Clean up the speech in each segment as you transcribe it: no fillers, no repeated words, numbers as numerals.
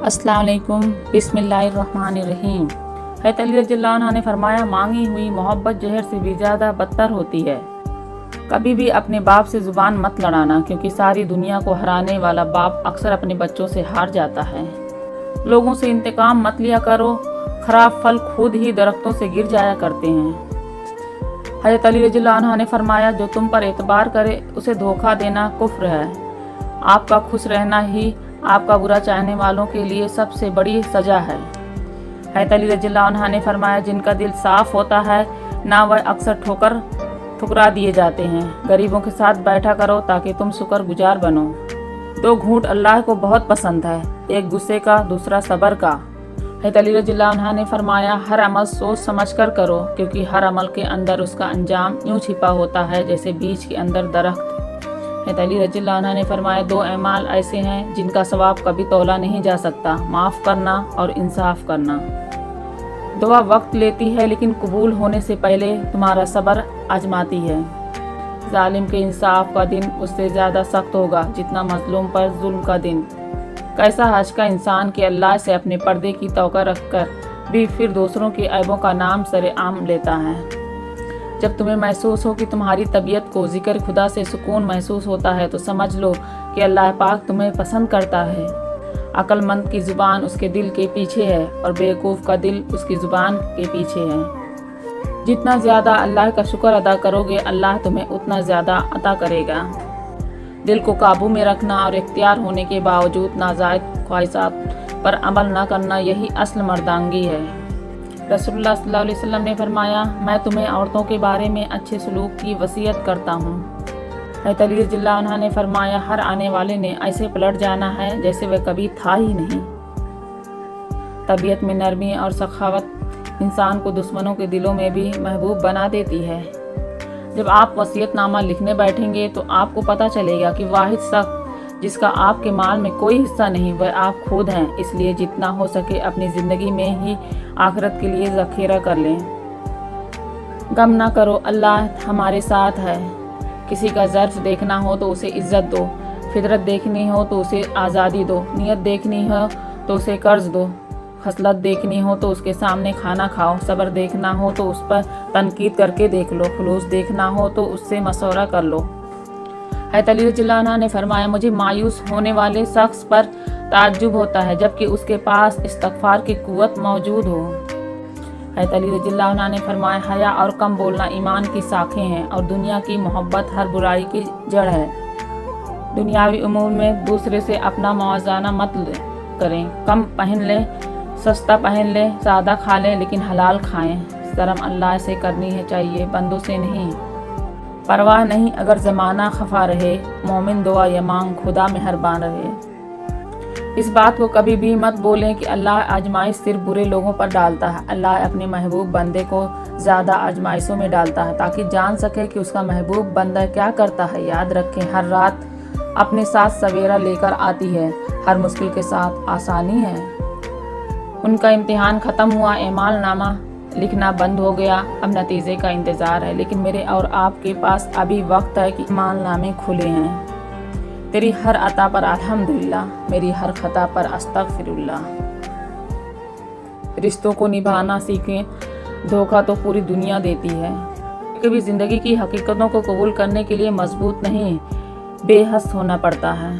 अस्सलाम वालेकुम, बिस्मिल्लाहिर्रहमानिर्रहीम। हज़रत अली रज़ियल्लाहु अन्हु ने फरमाया, मांगी हुई मोहब्बत जहर से भी ज़्यादा बदतर होती है। कभी भी अपने बाप से ज़ुबान मत लड़ाना, क्योंकि सारी दुनिया को हराने वाला बाप अक्सर अपने बच्चों से हार जाता है। लोगों से इंतकाम मत लिया करो, खराब फल खुद ही दरख्तों से गिर जाया करते हैं। हज़रत अली रज़ियल्लाहु अन्हु ने फरमाया, जो तुम पर एतबार करे उसे धोखा देना कुफ्र है। आपका खुश रहना ही आपका बुरा चाहने वालों के लिए सबसे बड़ी सज़ा है। हज़रत अली रज़ियल्लाहु अन्हु ने फरमाया, जिनका दिल साफ़ होता है ना वह अक्सर ठुकरा दिए जाते हैं। गरीबों के साथ बैठा करो ताकि तुम शुक्रगुजार बनो। दो घूंट अल्लाह को बहुत पसंद है, एक गुस्से का, दूसरा सब्र का। हज़रत अली रज़ियल्लाहु अन्हु ने फरमाया, हर अमल सोच समझ कर करो, क्योंकि हर अमल के अंदर उसका अंजाम यूँ छिपा होता है जैसे बीज के अंदर दरख्त। हज़रत अली रज़ियल्लाहु अन्हु ने फरमाया, दो अमाल ऐसे हैं जिनका सवाब कभी तौला नहीं जा सकता, माफ़ करना और इंसाफ करना। दुआ वक्त लेती है लेकिन कबूल होने से पहले तुम्हारा सब्र आजमाती है। जालिम के इंसाफ का दिन उससे ज़्यादा सख्त होगा जितना मजलूम पर जुल्म का दिन। कैसा हज का इंसान कि अल्लाह से अपने पर्दे की तौक़ा रखकर भी फिर दूसरों के ऐबों का नाम सरेआम लेता है। जब तुम्हें महसूस हो कि तुम्हारी तबीयत को ज़िक्र खुदा से सुकून महसूस होता है तो समझ लो कि अल्लाह पाक तुम्हें पसंद करता है। अक्लमंद की ज़ुबान उसके दिल के पीछे है और बेवकूफ़ का दिल उसकी ज़ुबान के पीछे है। जितना ज़्यादा अल्लाह का शुक्र अदा करोगे अल्लाह तुम्हें उतना ज़्यादा अता करेगा। दिल को काबू में रखना और इख्तियार होने के बावजूद नाजायज़ ख्वाहिशात पर अमल न करना, यही असल मर्दांगी है। रसूलुल्लाह सल्लल्लाहु अलैहि वसल्लम ने फरमाया, मैं तुम्हें औरतों के बारे में अच्छे सलूक की वसीयत करता हूँ। हज़रत अली रज़ियल्लाहु अन्हु ने फरमाया, हर आने वाले ने ऐसे पलट जाना है जैसे वह कभी था ही नहीं। तबीयत में नरमी और सखावत इंसान को दुश्मनों के दिलों में भी महबूब बना देती है। जब आप वसीयतनामा लिखने बैठेंगे तो आपको पता चलेगा कि वाहिद शख्स जिसका आपके माल में कोई हिस्सा नहीं वह आप खुद हैं। इसलिए जितना हो सके अपनी ज़िंदगी में ही आखिरत के लिए ज़ख़ीरा कर लें। गम ना करो, अल्लाह हमारे साथ है। किसी का ज़र्फ़ देखना हो तो उसे इज़्ज़त दो, फितरत देखनी हो तो उसे आज़ादी दो, नियत देखनी हो तो उसे कर्ज़ दो, खसलत देखनी हो तो उसके सामने खाना खाओ, सब्र देखना हो तो उस पर तनकीद करके देख लो, खुलूस देखना हो तो उससे मशवरा कर लो। हज़रत अली रज़ियल्लाहु अन्हु ने फरमाया, मुझे मायूस होने वाले शख्स पर ताज्जुब होता है जबकि उसके पास इस्तग़फ़ार की कुव्वत मौजूद हो। हज़रत अली रज़ियल्लाहु अन्हु ने फरमाया, हया और कम बोलना ईमान की शाखें हैं और दुनिया की मोहब्बत हर बुराई की जड़ है। दुनियावी उमूर में दूसरे से अपना मुआवजा मत करें। कम पहन लें, सस्ता पहन लें, सादा खा लें लेकिन हलाल खाएं। शर्म अल्लाह से करनी है चाहिए, बंदों से नहीं। परवाह नहीं अगर ज़माना खफा रहे, मोमिन दुआ या मांग खुदा मेहरबान रहे। इस बात को कभी भी मत बोलें कि अल्लाह आजमाइश सिर्फ बुरे लोगों पर डालता है। अल्लाह अपने महबूब बंदे को ज़्यादा आजमाइशों में डालता है ताकि जान सके कि उसका महबूब बंदा क्या करता है। याद रखें, हर रात अपने साथ सवेरा लेकर आती है, हर मुश्किल के साथ आसानी है। उनका इम्तिहान ख़त्म हुआ, एमाल नामा लिखना बंद हो गया, अब नतीजे का इंतज़ार है। लेकिन मेरे और आपके पास अभी वक्त है कि एमाल नामे खुले हैं। तेरी हर अता पर अल्हम्दुलिल्लाह, मेरी हर खता पर अस्तगफिरुल्लाह। रिश्तों को निभाना सीखें, धोखा तो पूरी दुनिया देती है। कभी ज़िंदगी की हकीकतों को कबूल करने के लिए मजबूत नहीं, बेहस होना पड़ता है।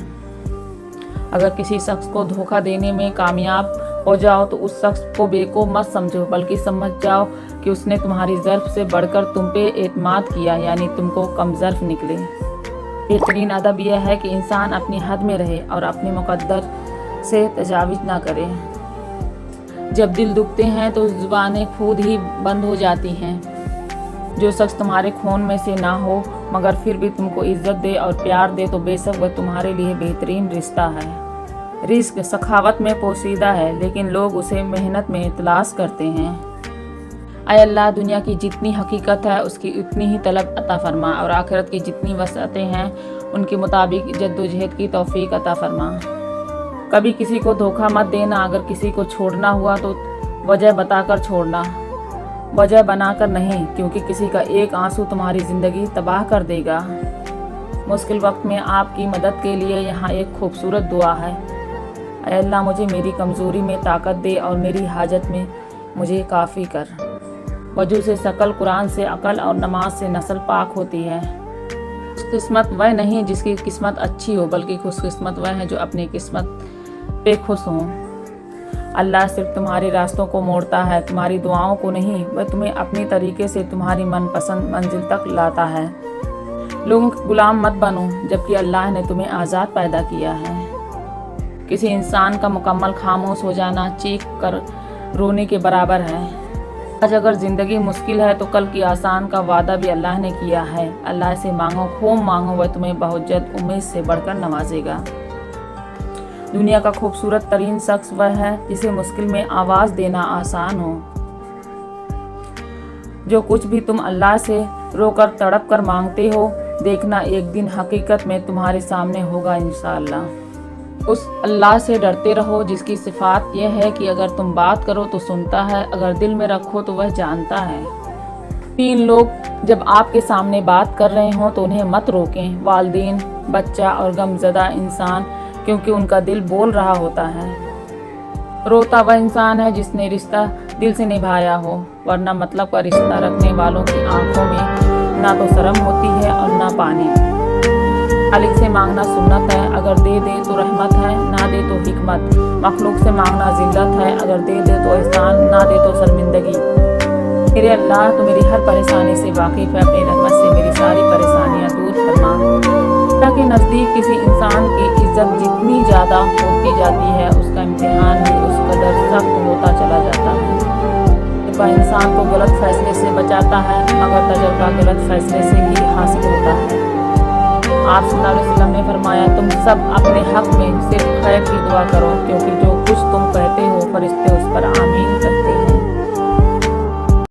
अगर किसी शख्स को धोखा देने में कामयाब हो जाओ तो उस शख्स को बेवकूफ़ मत समझो, बल्कि समझ जाओ कि उसने तुम्हारी ज़र्फ़ से बढ़कर तुम पे एतमाद किया, यानी तुमको कम ज़र्फ़ निकले। बेहतरीन अदब यह है कि इंसान अपनी हद में रहे और अपने मुक़द्दर से तजावीज़ ना करे। जब दिल दुखते हैं तो ज़ुबानें खुद ही बंद हो जाती हैं। जो शख्स तुम्हारे खून में से ना हो मगर फिर भी तुमको इज़्ज़त दे और प्यार दे तो बेशक वह तुम्हारे लिए बेहतरीन रिश्ता है। रिस्क सखावत में पोशीदा है लेकिन लोग उसे मेहनत में तलाश करते हैं। ऐ अल्लाह, दुनिया की जितनी हकीकत है उसकी उतनी ही तलब अता फरमा और आखिरत की जितनी वसअतें हैं उनके मुताबिक जद्दोजहद की तौफीक अता फरमा। कभी किसी को धोखा मत देना। अगर किसी को छोड़ना हुआ तो वजह बताकर छोड़ना, वजह बनाकर नहीं, क्योंकि किसी का एक आंसू तुम्हारी ज़िंदगी तबाह कर देगा। मुश्किल वक्त में आपकी मदद के लिए यहाँ एक खूबसूरत दुआ है। اے اللہ مجھے میری کمزوری میں طاقت دے اور میری حاجت میں مجھے کافی کر۔ وضو سے شکل، قرآن سے عقل اور نماز سے نسل پاک ہوتی ہے۔ خوش قسمت وہ نہیں جس کی قسمت اچھی ہو، بلکہ خوش قسمت وہ ہے جو اپنی قسمت پہ خوش ہوں۔ اللہ صرف تمہارے راستوں کو موڑتا ہے، تمہاری دعاؤں کو نہیں۔ وہ تمہیں اپنی طریقے سے تمہاری من پسند منزل تک لاتا ہے۔ لوگوں کے غلام مت بنو جبکہ اللہ نے تمہیں آزاد پیدا کیا ہے۔ کسی انسان کا مکمل خاموش ہو جانا چیخ کر رونے کے برابر ہے۔ آج اگر زندگی مشکل ہے تو کل کی آسان کا وعدہ بھی اللہ نے کیا ہے۔ اللہ سے مانگو، خوب مانگو، وہ تمہیں بہت جلد امید سے بڑھ کر نوازے گا۔ دنیا کا خوبصورت ترین شخص وہ ہے جسے مشکل میں آواز دینا آسان ہو۔ جو کچھ بھی تم اللہ سے رو کر تڑپ کر مانگتے ہو، دیکھنا ایک دن حقیقت میں تمہارے سامنے ہوگا انشاءاللہ۔ اس اللہ سے ڈرتے رہو جس کی صفات یہ ہے کہ اگر تم بات کرو تو سنتا ہے، اگر دل میں رکھو تو وہ جانتا ہے۔ 3 لوگ جب آپ کے سامنے بات کر رہے ہوں تو انہیں مت روکیں، والدین، بچہ اور غمزدہ انسان، کیونکہ ان کا دل بول رہا ہوتا ہے۔ روتا وہ انسان ہے جس نے رشتہ دل سے نبھایا ہو، ورنہ مطلب کا رشتہ رکھنے والوں کی آنکھوں میں نہ تو شرم ہوتی ہے اور نہ پانی۔ خالق سے مانگنا سنت ہے، اگر دے دے تو رحمت ہے، نہ دے تو حکمت۔ مخلوق سے مانگنا ذلت ہے، اگر دے دے تو احسان، نہ دے تو شرمندگی۔ میرے اللہ تو میری ہر پریشانی سے واقف ہے، اپنی رحمت سے میری ساری پریشانیاں دور فرما۔ اللہ کے نزدیک کسی انسان کی عزت جتنی زیادہ ہوتی جاتی ہے، اس کا امتحان بھی اس قدر سخت ہوتا چلا جاتا ہے۔ تجربہ انسان کو غلط فیصلے سے بچاتا ہے، مگر تجربہ غلط فیصلے سے ہی حاصل ہوتا ہے۔ آپ صلی اللہ علیہ وسلم نے فرمایا، تم سب اپنے حق میں صرف خیر کی دعا کرو، کیونکہ